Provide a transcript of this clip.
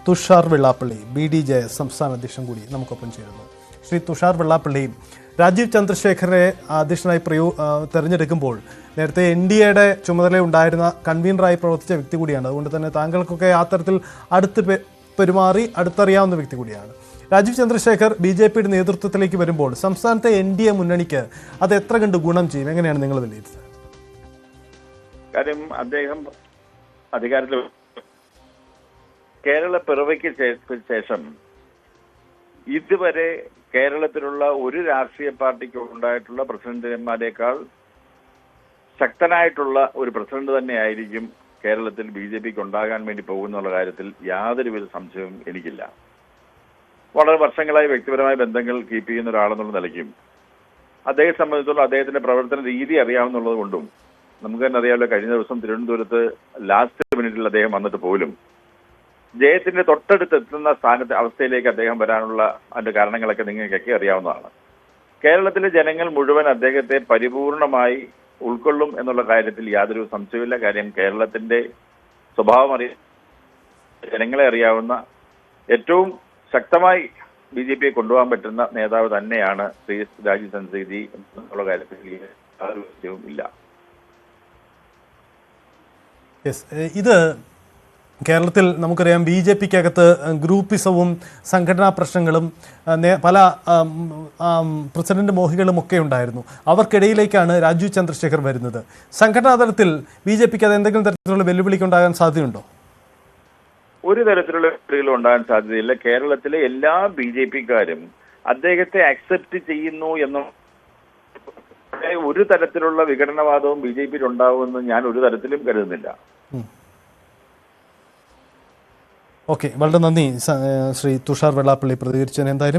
Tushar Vellappally BDJS സംസ്ഥാന അധ്യക്ഷൻ കൂടി നമുക്കൊപ്പം ചേരുന്നു. ശ്രീ തുഷാർ വെള്ളാപ്പള്ളി, രാജീവ് ചന്ദ്രശേഖരനെ അധ്യക്ഷനായി തെരഞ്ഞെടുക്കുമ്പോൾ നേരത്തെ NDAയുടെ ചുമതല ഉണ്ടായിരുന്ന കൺവീനറായി പ്രവർത്തിച്ച വ്യക്തി കൂടിയാണ്. അതുകൊണ്ട് തന്നെ താങ്കൾക്കൊക്കെ ആ തരത്തിൽ പെരുമാറി അടുത്തറിയാവുന്ന വ്യക്തി കൂടിയാണ്. രാജീവ് ചന്ദ്രശേഖർ BJPയുടെ നേതൃത്വത്തിലേക്ക് വരുമ്പോൾ സംസ്ഥാനത്തെ NDA മുന്നണിക്ക് അത് എത്ര കണ്ട് ഗുണം ചെയ്യും? എങ്ങനെയാണ് നിങ്ങൾ വിലയിരുത്തുന്നത്? കാര്യം അദ്ദേഹം അധികാരത്തിൽ കേരള പിറവിക്ക് ശേഷം ഇതുവരെ കേരളത്തിലുള്ള ഒരു രാഷ്ട്രീയ പാർട്ടിക്ക് ഉണ്ടായിട്ടുള്ള പ്രസിഡന്റുമാരെക്കാൾ ശക്തനായിട്ടുള്ള ഒരു പ്രസിഡന്റ് തന്നെയായിരിക്കും കേരളത്തിൽ BJPക്ക് ഉണ്ടാകാൻ വേണ്ടി പോകുന്നുള്ള കാര്യത്തിൽ യാതൊരുവിധ സംശയവും എനിക്കില്ല. വളരെ വർഷങ്ങളായി വ്യക്തിപരമായ ബന്ധങ്ങൾ കീപ്പ് ചെയ്യുന്ന ഒരാളെന്നുള്ള നിലയ്ക്കും അദ്ദേഹത്തെ സംബന്ധിച്ചുള്ള അദ്ദേഹത്തിന്റെ പ്രവർത്തന രീതി അറിയാവുന്നുള്ളത് കൊണ്ടും നമുക്ക് തന്നെ അറിയാമല്ലോ, കഴിഞ്ഞ ദിവസം തിരുവനന്തപുരത്ത് ലാസ്റ്റ് മിനിറ്റിൽ അദ്ദേഹം വന്നിട്ട് പോലും ജയത്തിന്റെ തൊട്ടടുത്ത് എത്തുന്ന അവസ്ഥയിലേക്ക് അദ്ദേഹം വരാനുള്ള അതിന്റെ കാരണങ്ങളൊക്കെ നിങ്ങൾക്കൊക്കെ അറിയാവുന്നതാണ്. കേരളത്തിലെ ജനങ്ങൾ മുഴുവൻ അദ്ദേഹത്തെ പരിപൂർണമായി ഉൾക്കൊള്ളും എന്നുള്ള കാര്യത്തിൽ യാതൊരു സംശയമില്ല. കാര്യം കേരളത്തിന്റെ സ്വഭാവം ജനങ്ങളെ അറിയാവുന്ന ഏറ്റവും ശക്തമായി BJPയെ കൊണ്ടുപോകാൻ പറ്റുന്ന നേതാവ് തന്നെയാണ് ശ്രീ രാജീവ് ചന്ദ്രശേഖർ എന്നുള്ള കാര്യത്തിൽ യാതൊരു സംശയവും ഇല്ല. ഇത് കേരളത്തിൽ നമുക്കറിയാം, BJPക്കകത്ത് ഗ്രൂപ്പിസവും സംഘടനാ പ്രശ്നങ്ങളും പല പ്രസിഡന്റ് മോഹികളും ഒക്കെ ഉണ്ടായിരുന്നു. അവർക്കിടയിലേക്കാണ് രാജീവ് ചന്ദ്രശേഖർ വരുന്നത്. സംഘടനാ തലത്തിൽ BJPക്ക് അത് എന്തെങ്കിലും തരത്തിലുള്ള വെല്ലുവിളിക്ക് ഉണ്ടാകാൻ സാധ്യതയുണ്ടോ? ഒരു തരത്തിലുള്ള വെല്ലുവിളികൾ ഉണ്ടാകാൻ സാധ്യതയില്ല. കേരളത്തിലെ എല്ലാ BJPക്കാരും അദ്ദേഹത്തെ അക്സെപ്റ്റ് ചെയ്യുന്നു എന്നും ഒരു തരത്തിലുള്ള വിഘടനവാദവും BJPയിൽ ഉണ്ടാവുമെന്ന് ഞാൻ ഒരു തരത്തിലും കരുതുന്നില്ല. ഓക്കെ, വളരെ നന്ദി ശ്രീ തുഷാർ വെള്ളാപ്പള്ളി പ്രതികരിച്ചതിന്. എന്തായാലും